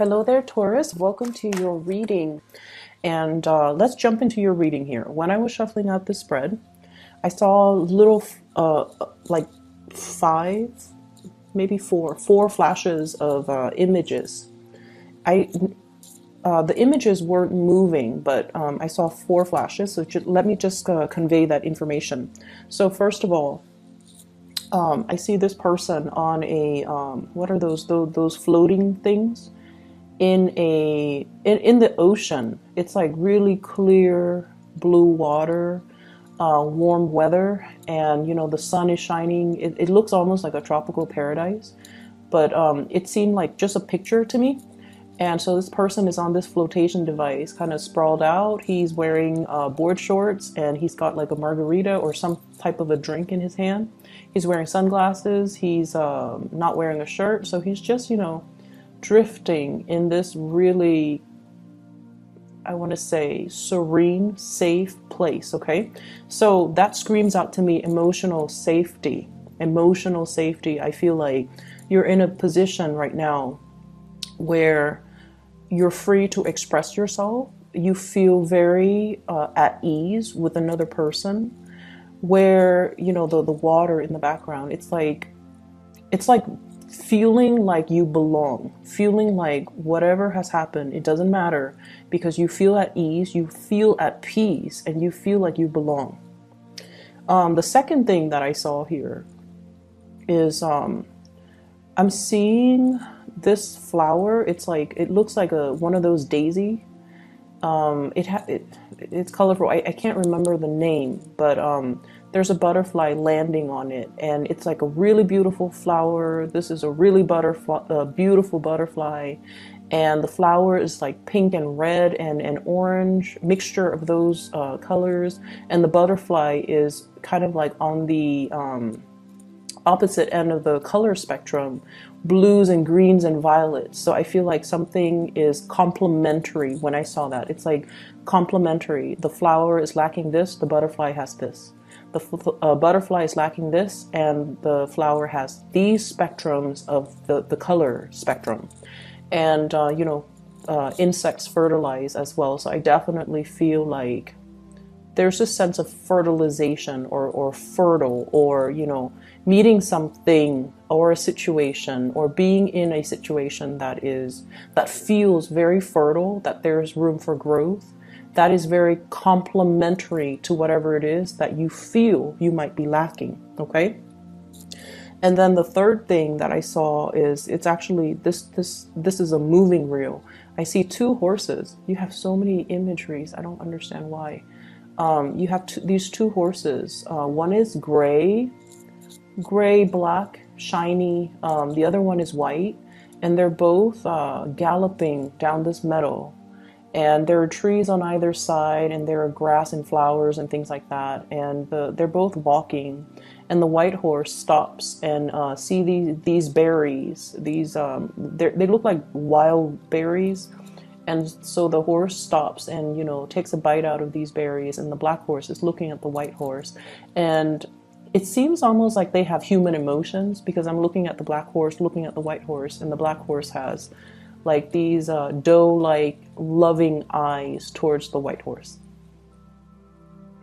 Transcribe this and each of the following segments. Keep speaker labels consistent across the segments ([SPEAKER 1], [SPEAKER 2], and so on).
[SPEAKER 1] Hello there, Taurus. Welcome to your reading. And let's jump into your reading here. When I was shuffling out the spread, I saw little, like five, maybe four flashes of images. I The images weren't moving, but I saw four flashes. So let me just convey that information. So first of all, I see this person on a what are those floating things? In the ocean. It's like really clear blue water, warm weather, and the sun is shining. It looks almost like a tropical paradise, but it seemed like just a picture to me. And so this person is on this flotation device, kind of sprawled out. He's wearing board shorts, and he's got like a margarita or some type of a drink in his hand. He's wearing sunglasses. He's not wearing a shirt, so he's just drifting in this really, I want to say, serene, safe place. Okay, so that screams out to me emotional safety. Emotional safety. I feel like you're in a position right now where you're free to express yourself. You feel very at ease with another person, where the water in the background, it's like feeling like you belong, feeling like whatever has happened, it doesn't matter, because you feel at ease, you feel at peace, and you feel like you belong. The second thing that I saw here is I'm seeing this flower. It's like, it looks like one of those daisy. It's colorful. I can't remember the name, but there's a butterfly landing on it, and it's like a really beautiful flower. This is a really beautiful butterfly, and the flower is like pink and red and orange, mixture of those colors, and the butterfly is kind of like on the opposite end of the color spectrum, blues and greens and violets. So I feel like something is complementary when I saw that. It's like complementary. The flower is lacking this, the butterfly has this. The butterfly is lacking this, and the flower has these spectrums of the color spectrum. And, insects fertilize as well. So I definitely feel like there's a sense of fertilization or fertile, or meeting something or a situation, or being in a situation that feels very fertile, that there's room for growth, that is very complementary to whatever it is that you feel you might be lacking. Okay. And then the third thing that I saw is, it's actually this is a moving reel. I see two horses. You have so many imageries, I don't understand why. You have these two horses. One is gray, black, shiny. The other one is white, and they're both galloping down this meadow. And there are trees on either side, and there are grass and flowers and things like that. And they're both walking, and the white horse stops and see these berries. They look like wild berries. And so the horse stops and, takes a bite out of these berries, and the black horse is looking at the white horse. And it seems almost like they have human emotions, because I'm looking at the black horse, looking at the white horse, and the black horse has like these doe-like loving eyes towards the white horse.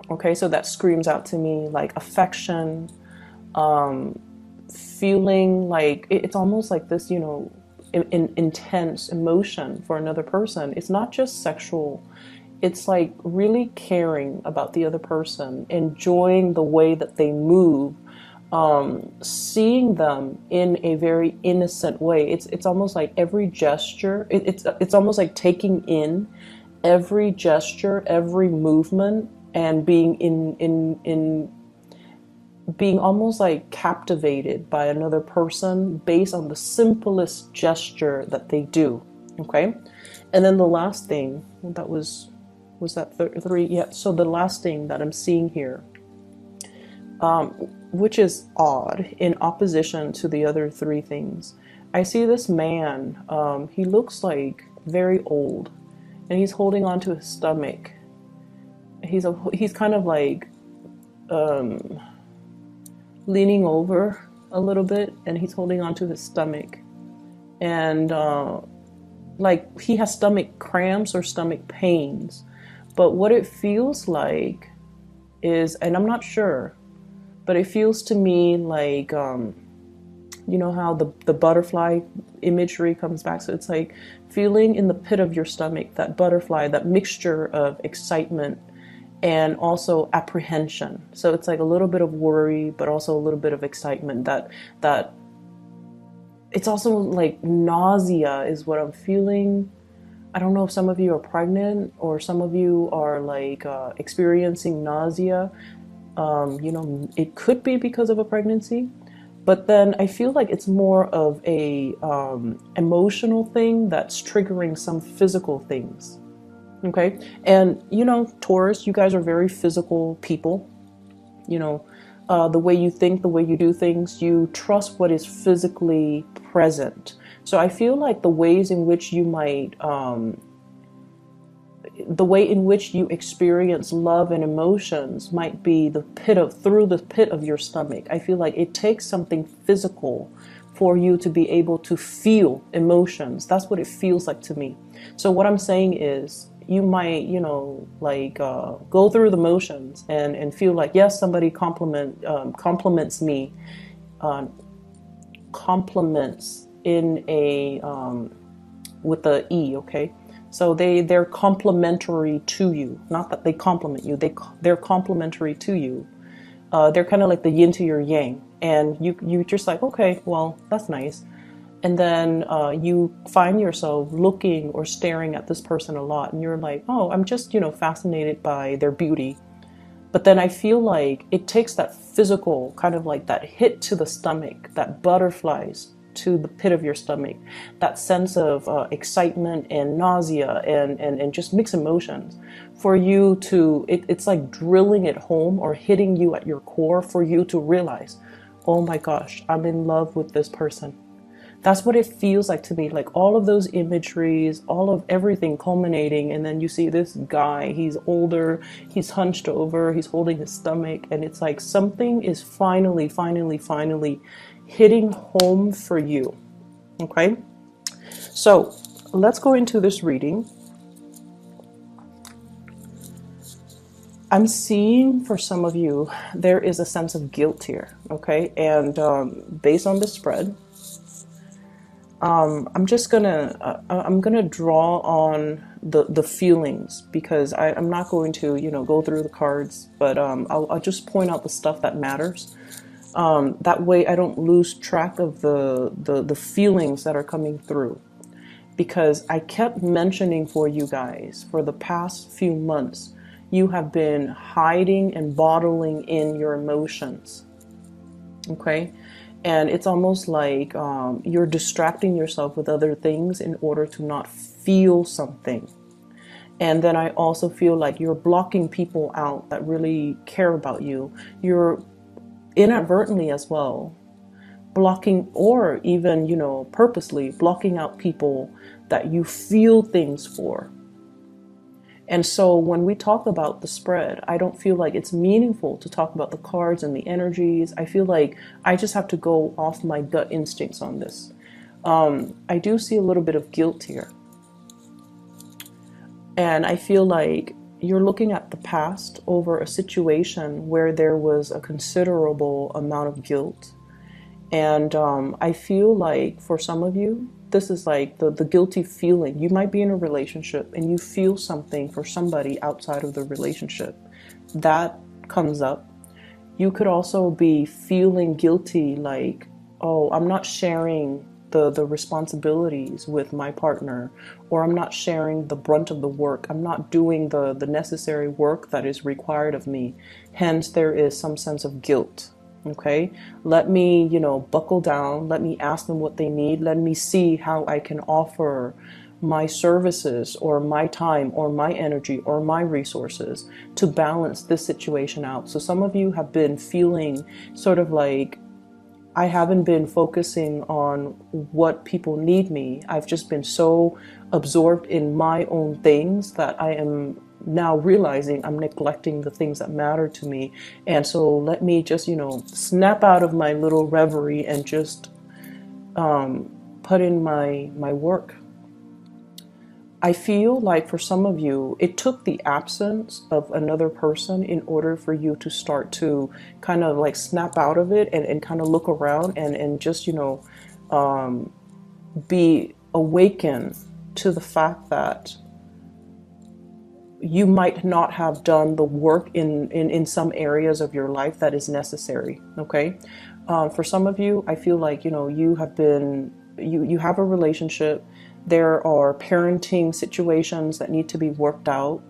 [SPEAKER 1] Okay, so that screams out to me like affection, feeling like it's almost like this, intense emotion for another person. It's not just sexual. It's like really caring about the other person, enjoying the way that they move, seeing them in a very innocent way. It's almost like every gesture. It's almost like taking in every gesture, every movement, and being almost like captivated by another person based on the simplest gesture that they do. Okay, and then the last thing that was that three? Yeah. So the last thing that I'm seeing here, which is odd in opposition to the other three things, I see this man. He looks like very old, and he's holding onto his stomach. He's kind of like leaning over a little bit, and he's holding onto his stomach, and like he has stomach cramps or stomach pains. But what it feels like is, and I'm not sure, but it feels to me like, you know how the butterfly imagery comes back. So it's like feeling in the pit of your stomach, that butterfly, that mixture of excitement and also apprehension. So it's like a little bit of worry, but also a little bit of excitement. That it's also like nausea is what I'm feeling. I don't know if some of you are pregnant or some of you are like experiencing nausea. You know, it could be because of a pregnancy, but then I feel like it's more of a emotional thing that's triggering some physical things. Okay, and you know, Taurus, you guys are very physical people. You know, the way you think, the way you do things, you trust what is physically present. So I feel like the ways in which you might the way in which you experience love and emotions might be through the pit of your stomach. I feel like it takes something physical for you to be able to feel emotions. That's what it feels like to me. So what I'm saying is, you might, you know, like go through the motions and feel like, yes, somebody compliments me, compliments in a with the E, okay? So they're complementary to you. Not that they compliment you. They're complementary to you. They're kind of like the yin to your yang, and you just like, okay, well, that's nice. And then you find yourself looking or staring at this person a lot, and you're like, oh, I'm just, you know, fascinated by their beauty. But then I feel like it takes that physical kind of like that hit to the stomach, that butterflies to the pit of your stomach, that sense of excitement and nausea and just mixed emotions for you to, it's like drilling it home or hitting you at your core for you to realize, oh my gosh, I'm in love with this person. That's what it feels like to me, like all of those imageries, all of everything culminating, and then you see this guy, he's older, he's hunched over, he's holding his stomach, and it's like something is finally hitting home for you. Okay? So let's go into this reading. I'm seeing for some of you, there is a sense of guilt here, okay? And based on the spread, I'm just gonna I'm gonna draw on the feelings, because I'm not going to, you know, go through the cards, but I'll just point out the stuff that matters. That way I don't lose track of the feelings that are coming through, because I kept mentioning for you guys for the past few months, you have been hiding and bottling in your emotions. Okay. And it's almost like you're distracting yourself with other things in order to not feel something. And then I also feel like you're blocking people out that really care about you. You're inadvertently as well blocking, or even, you know, purposely blocking out people that you feel things for. And so when we talk about the spread, I don't feel like it's meaningful to talk about the cards and the energies. I feel like I just have to go off my gut instincts on this. I do see a little bit of guilt here. And I feel like you're looking at the past over a situation where there was a considerable amount of guilt. And I feel like for some of you, this is like the guilty feeling. You might be in a relationship and you feel something for somebody outside of the relationship. That comes up. You could also be feeling guilty, like, oh, I'm not sharing the responsibilities with my partner, or I'm not sharing the brunt of the work. I'm not doing the necessary work that is required of me. Hence, there is some sense of guilt. Okay, let me, you know, buckle down. Let me ask them what they need. Let me see how I can offer my services or my time or my energy or my resources to balance this situation out. So some of you have been feeling sort of like, I haven't been focusing on what people need me. I've just been so absorbed in my own things that I am now realizing I'm neglecting the things that matter to me. And so let me just, you know, snap out of my little reverie and just put in my work. I feel like for some of you, it took the absence of another person in order for you to start to kind of like snap out of it and kind of look around and just, be awakened to the fact that you might not have done the work in some areas of your life that is necessary. Okay. For some of you, I feel like, you have been, you have a relationship. There are parenting situations that need to be worked out,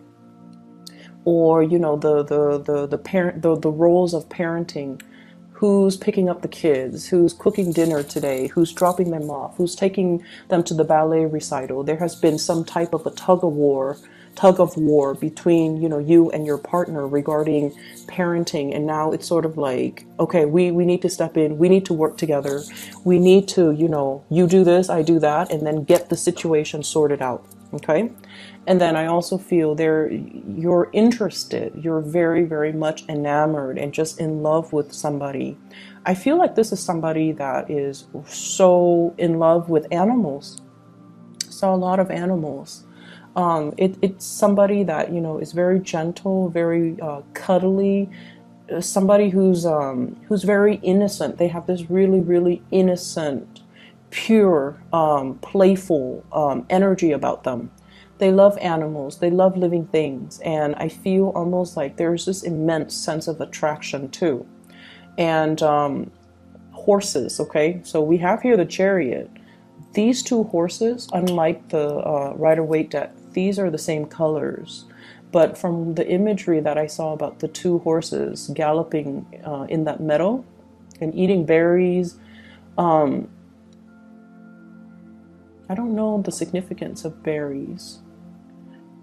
[SPEAKER 1] or, the parent, the roles of parenting. Who's picking up the kids? Who's cooking dinner today? Who's dropping them off? Who's taking them to the ballet recital? There has been some type of a tug of war between, you and your partner regarding parenting. And now it's sort of like, okay, we need to step in. We need to work together. We need to, you do this, I do that, and then get the situation sorted out. Okay. And then I also feel you're interested, you're very, very much enamored and just in love with somebody. I feel like this is somebody that is so in love with animals. So a lot of animals. It's somebody that, is very gentle, very cuddly, somebody who's very innocent. They have this really, really innocent, pure, playful energy about them. They love animals. They love living things. And I feel almost like there's this immense sense of attraction too. And horses, okay? So we have here the Chariot. These two horses, unlike the Rider-Waite deck, these are the same colors. But from the imagery that I saw about the two horses galloping in that meadow and eating berries, I don't know the significance of berries.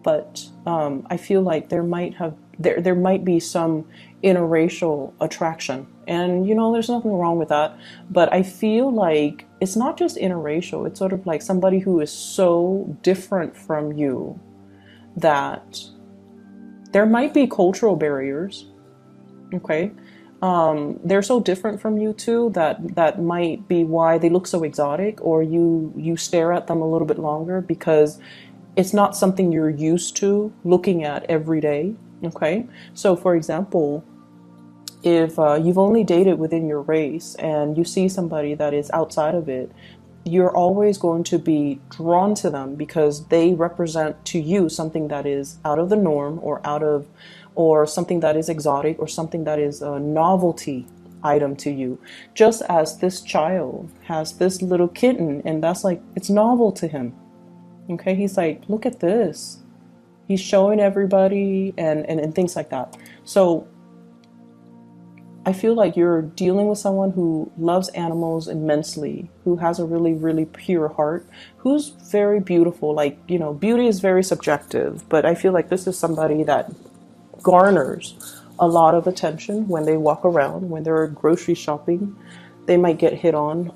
[SPEAKER 1] But I feel like there might be some interracial attraction, and there's nothing wrong with that. But I feel like it's not just interracial; it's sort of like somebody who is so different from you that there might be cultural barriers. Okay, they're so different from you too that might be why they look so exotic, or you stare at them a little bit longer because it's not something you're used to looking at every day. Okay. So for example, if you've only dated within your race and you see somebody that is outside of it, you're always going to be drawn to them because they represent to you something that is out of the norm, or something that is exotic, or something that is a novelty item to you. Just as this child has this little kitten and that's like, it's novel to him. Okay, he's like, look at this. He's showing everybody and things like that. So I feel like you're dealing with someone who loves animals immensely, who has a really, really pure heart, who's very beautiful. Like, beauty is very subjective, but I feel like this is somebody that garners a lot of attention when they walk around, when they're grocery shopping. They might get hit on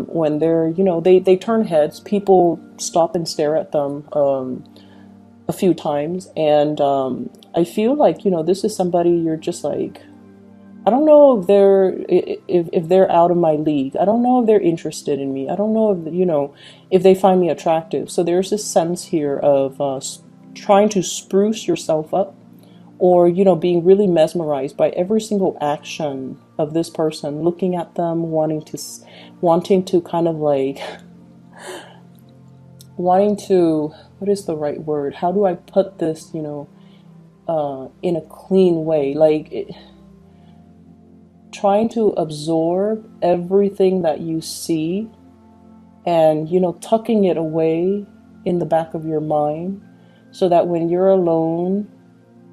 [SPEAKER 1] when they're, they turn heads. People stop and stare at them a few times. And I feel like, this is somebody you're just like, I don't know if they're out of my league. I don't know if they're interested in me. I don't know if, if they find me attractive. So there's this sense here of trying to spruce yourself up, or, being really mesmerized by every single action of this person, looking at them, wanting to kind of like, what is the right word? How do I put this, in a clean way? Like, trying to absorb everything that you see and, tucking it away in the back of your mind so that when you're alone,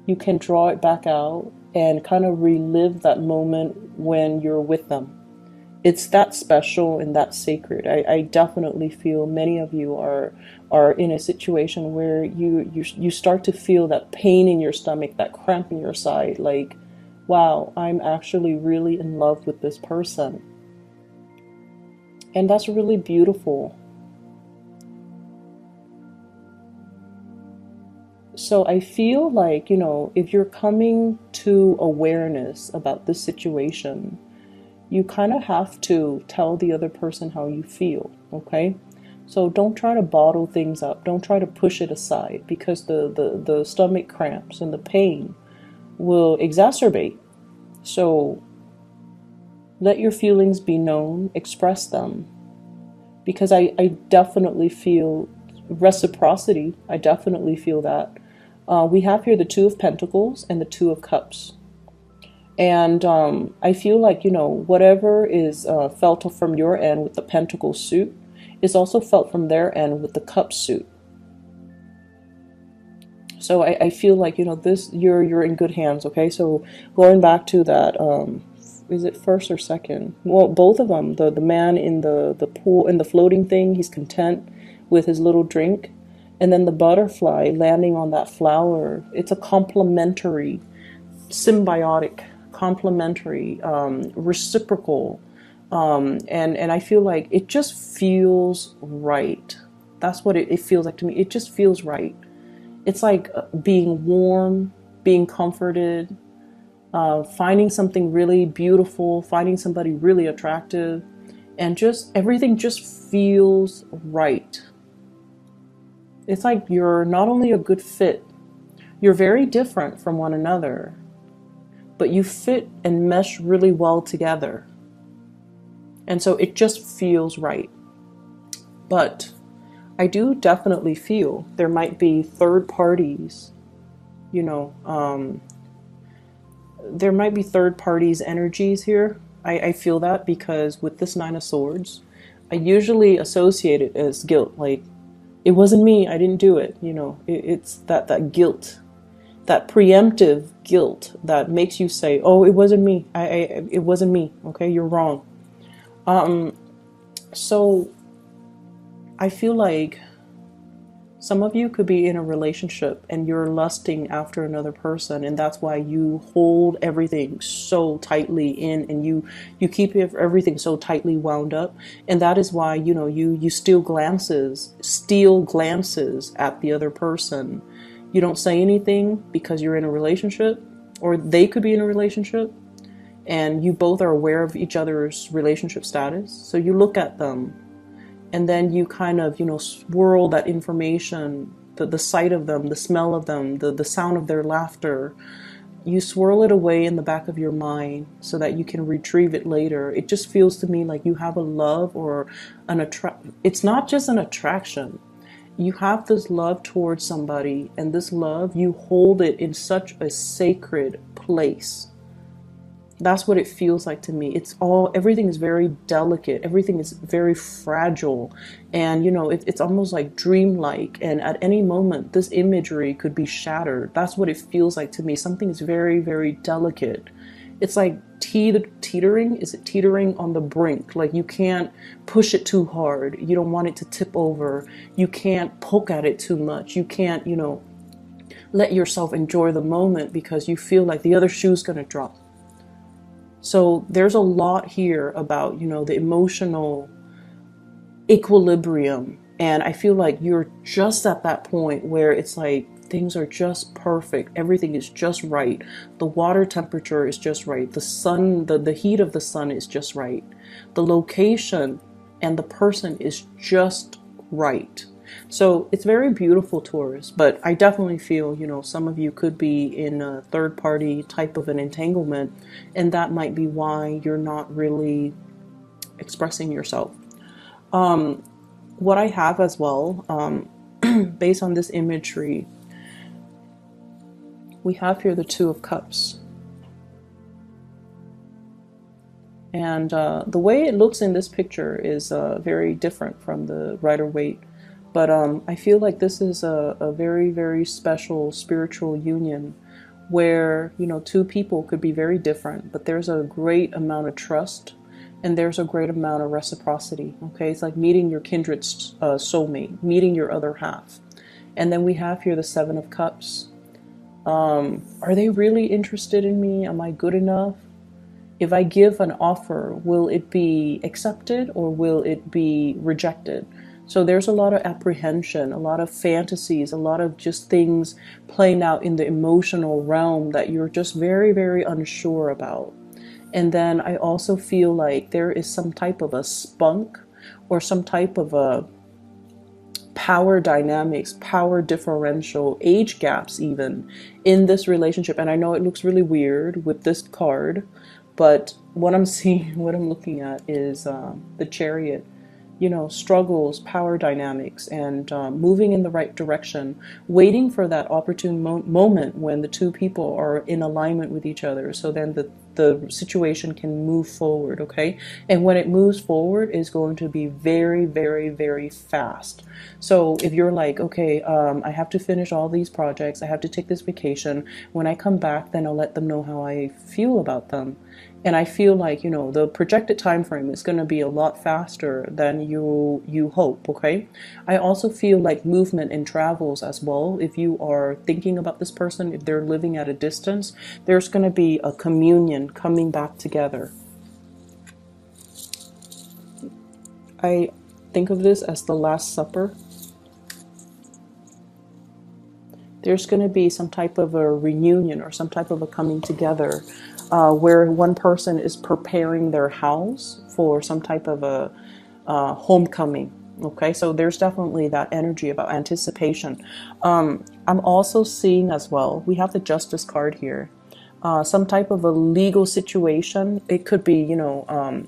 [SPEAKER 1] you can draw it back out and kind of relive that moment when you're with them. It's that special and that sacred. I definitely feel many of you are in a situation where you start to feel that pain in your stomach, that cramp in your side, like, wow, I'm actually really in love with this person. And that's really beautiful. So I feel like, if you're coming to awareness about this situation, you kind of have to tell the other person how you feel, okay? So don't try to bottle things up. Don't try to push it aside, because the stomach cramps and the pain will exacerbate. So let your feelings be known, express them, because I definitely feel reciprocity. I definitely feel that. We have here the Two of Pentacles and the Two of Cups. And I feel like, whatever is felt from your end with the Pentacle suit is also felt from their end with the Cup suit. So I feel like, this, you're in good hands, okay? So going back to that, is it first or second? Well, both of them. The man in the pool, in the floating thing, he's content with his little drink. And then the butterfly landing on that flower, it's a complementary, symbiotic, complementary, reciprocal. And I feel like it just feels right. That's what it feels like to me. It just feels right. It's like being warm, being comforted, finding something really beautiful, finding somebody really attractive, and just everything just feels right. It's like you're not only a good fit, you're very different from one another, but you fit and mesh really well together. And so it just feels right. But I do definitely feel there might be third parties, there might be third parties energies here. I feel that because with this Nine of Swords, I usually associate it as guilt. Like, it wasn't me, I didn't do it. It's that guilt, that preemptive guilt that makes you say, oh, it wasn't me. It wasn't me. Okay, you're wrong. So I feel like some of you could be in a relationship and you're lusting after another person, and that's why you hold everything so tightly in, and you keep everything so tightly wound up. And that is why, you steal glances at the other person. You don't say anything because you're in a relationship, or they could be in a relationship, and you both are aware of each other's relationship status. So you look at them, and then you kind of, swirl that information, the sight of them, the smell of them, the sound of their laughter. You swirl it away in the back of your mind so that you can retrieve it later. It just feels to me like you have a love or it's not just an attraction. You have this love towards somebody, and this love, you hold it in such a sacred place. That's what it feels like to me. Everything is very delicate. Everything is very fragile. And, it's almost like dreamlike. And at any moment, this imagery could be shattered. That's what it feels like to me. Something is very, very delicate. It's like teetering. Is it teetering on the brink? Like, you can't push it too hard. You don't want it to tip over. You can't poke at it too much. You can't, let yourself enjoy the moment because you feel like the other shoe's going to drop. So there's a lot here about, the emotional equilibrium. And I feel like you're just at that point where it's like things are just perfect. Everything is just right. The water temperature is just right. The sun, the heat of the sun is just right. The location and the person is just right. So it's very beautiful, Taurus, but I definitely feel, some of you could be in a third party type of an entanglement, and that might be why you're not really expressing yourself. What I have as well, based on this imagery, we have here the Two of Cups. And the way it looks in this picture is very different from the Rider-Waite. But I feel like this is a very, very special spiritual union where, two people could be very different, but there's a great amount of trust and there's a great amount of reciprocity. Okay, it's like meeting your kindred soulmate, meeting your other half. And then we have here the Seven of Cups. Are they really interested in me? Am I good enough? If I give an offer, will it be accepted or will it be rejected? So there's a lot of apprehension, a lot of fantasies, a lot of just things playing out in the emotional realm that you're just very, very unsure about. And then I also feel like there is some type of a spunk or some type of a power dynamics, power differential, age gaps even in this relationship. And I know it looks really weird with this card, but what I'm seeing, what I'm looking at is the Chariot. You know, struggles, power dynamics, and moving in the right direction, waiting for that opportune moment when the two people are in alignment with each other. So then the situation can move forward, okay? And when it moves forward, is going to be very, very, very fast. So if you're like, okay, I have to finish all these projects, I have to take this vacation. When I come back, then I'll let them know how I feel about them. And I feel like, you know, the projected time frame is going to be a lot faster than you hope, okay? I also feel like movement and travels as well. If you are thinking about this person, if they're living at a distance, there's going to be a communion coming back together. I think of this as the Last Supper. There's going to be some type of a reunion or some type of a coming together where one person is preparing their house for some type of a homecoming. Okay, so there's definitely that energy about anticipation. I'm also seeing as well, we have the Justice card here, some type of a legal situation. It could be, you know,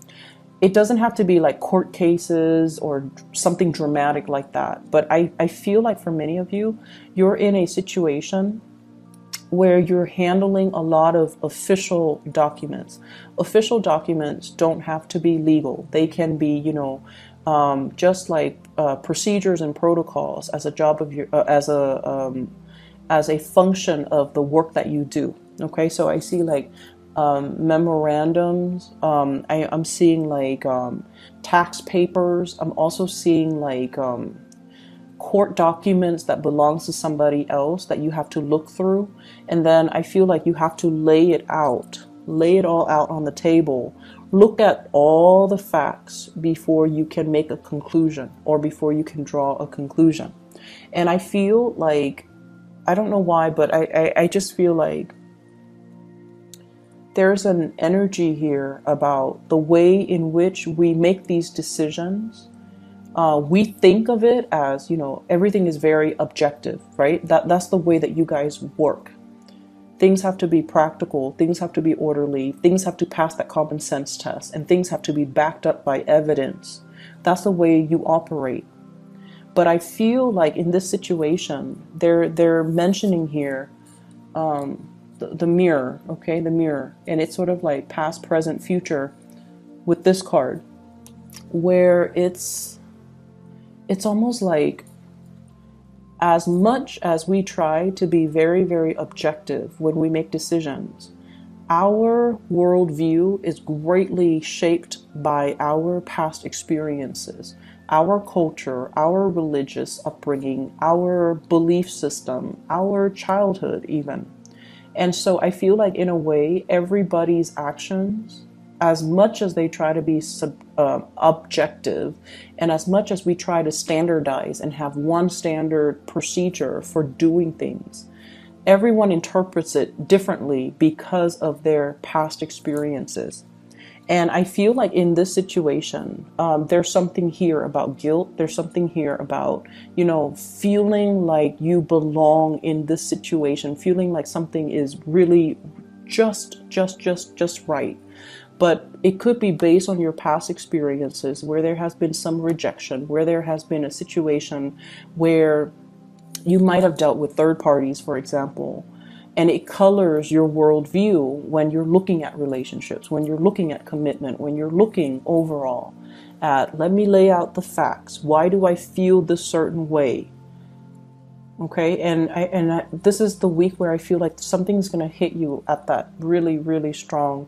[SPEAKER 1] it doesn't have to be like court cases or something dramatic like that. But I feel like for many of you, you're in a situation where you're handling a lot of official documents. Official documents don't have to be legal. They can be, you know, just like procedures and protocols as a job of your, as a function of the work that you do. Okay, so I see like memorandums. I'm seeing like tax papers. I'm also seeing like court documents that belongs to somebody else that you have to look through. And then I feel like you have to lay it all out on the table. Look at all the facts before you can make a conclusion or before you can draw a conclusion. And I feel like, I don't know why, but I just feel like there's an energy here about the way in which we make these decisions. We think of it as, you know, everything is very objective, right? That's the way that you guys work. Things have to be practical, things have to be orderly, things have to pass that common sense test, and things have to be backed up by evidence. That's the way you operate. But I feel like in this situation, they're mentioning here the mirror, okay, the mirror, and it's sort of like past, present, future with this card, where it's almost like, as much as we try to be very, very objective when we make decisions, our worldview is greatly shaped by our past experiences, our culture, our religious upbringing, our belief system, our childhood even. And so I feel like in a way, everybody's actions, as much as they try to be objective, and as much as we try to standardize and have one standard procedure for doing things, everyone interprets it differently because of their past experiences. And I feel like in this situation, there's something here about guilt. There's something here about, you know, feeling like you belong in this situation, feeling like something is really just right. But it could be based on your past experiences where there has been some rejection, where there has been a situation where you might have dealt with third parties, for example, and it colors your worldview when you're looking at relationships, when you're looking at commitment, when you're looking overall at, let me lay out the facts. Why do I feel this certain way? Okay, and this is the week where I feel like something's going to hit you at that really, really strong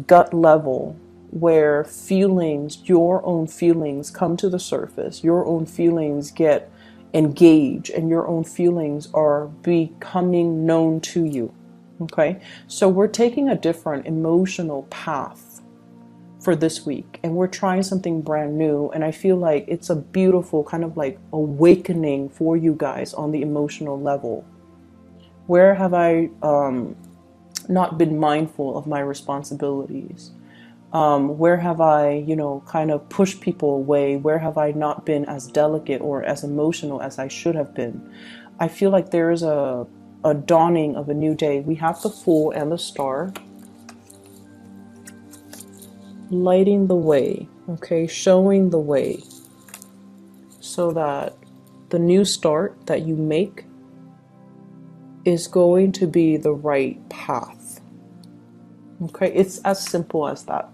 [SPEAKER 1] gut level, where feelings, your own feelings come to the surface, your own feelings get engaged, and your own feelings are becoming known to you. Okay, so we're taking a different emotional path for this week, and we're trying something brand new, and I feel like it's a beautiful kind of like awakening for you guys on the emotional level. Where have I not been mindful of my responsibilities? Where have I, kind of pushed people away? Where have I not been as delicate or as emotional as I should have been? I feel like there is a dawning of a new day. We have the Fool and the Star lighting the way, okay, showing the way, so that the new start that you make is going to be the right path. Okay, it's as simple as that.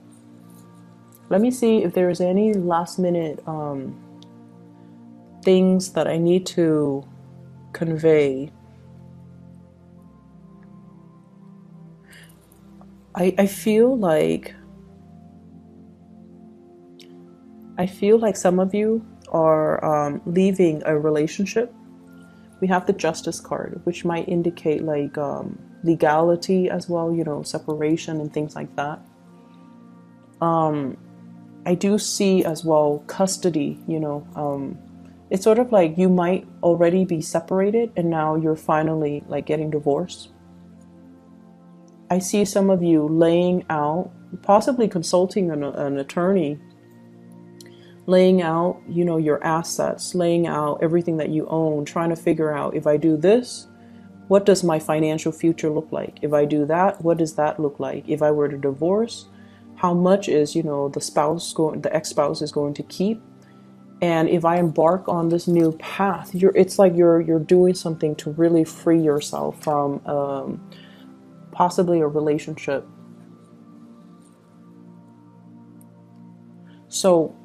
[SPEAKER 1] Let me see if there's any last minute things that I need to convey. I feel like some of you are leaving a relationship. We have the Justice card, which might indicate like legality as well, separation and things like that. I do see as well custody. It's sort of like you might already be separated and now you're finally like getting divorced. I see some of you laying out, possibly consulting an attorney, laying out, your assets, laying out everything that you own, trying to figure out, if I do this, what does my financial future look like? If I do that, what does that look like? If I were to divorce, how much is, the ex-spouse is going to keep? And if I embark on this new path, it's like you're doing something to really free yourself from possibly a relationship. So,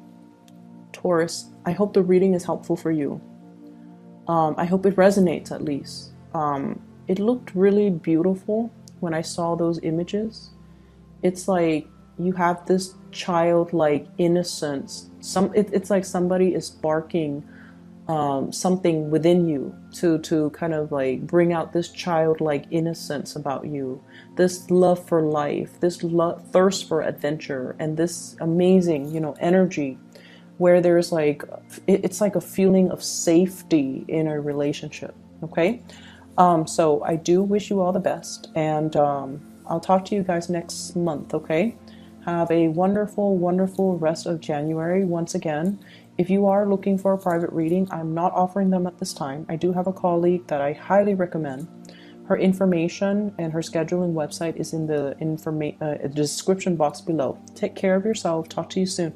[SPEAKER 1] Taurus, I hope the reading is helpful for you. I hope it resonates at least. It looked really beautiful when I saw those images. It's like you have this childlike innocence. It's like somebody is sparking something within you to kind of like bring out this childlike innocence about you, this love for life, this thirst for adventure, and this amazing, energy where there's like, it's like a feeling of safety in a relationship. Okay. So I do wish you all the best, and I'll talk to you guys next month. Okay. Have a wonderful, wonderful rest of January. Once again, if you are looking for a private reading, I'm not offering them at this time. I do have a colleague that I highly recommend. Her information and her scheduling website is in the description box below. Take care of yourself. Talk to you soon.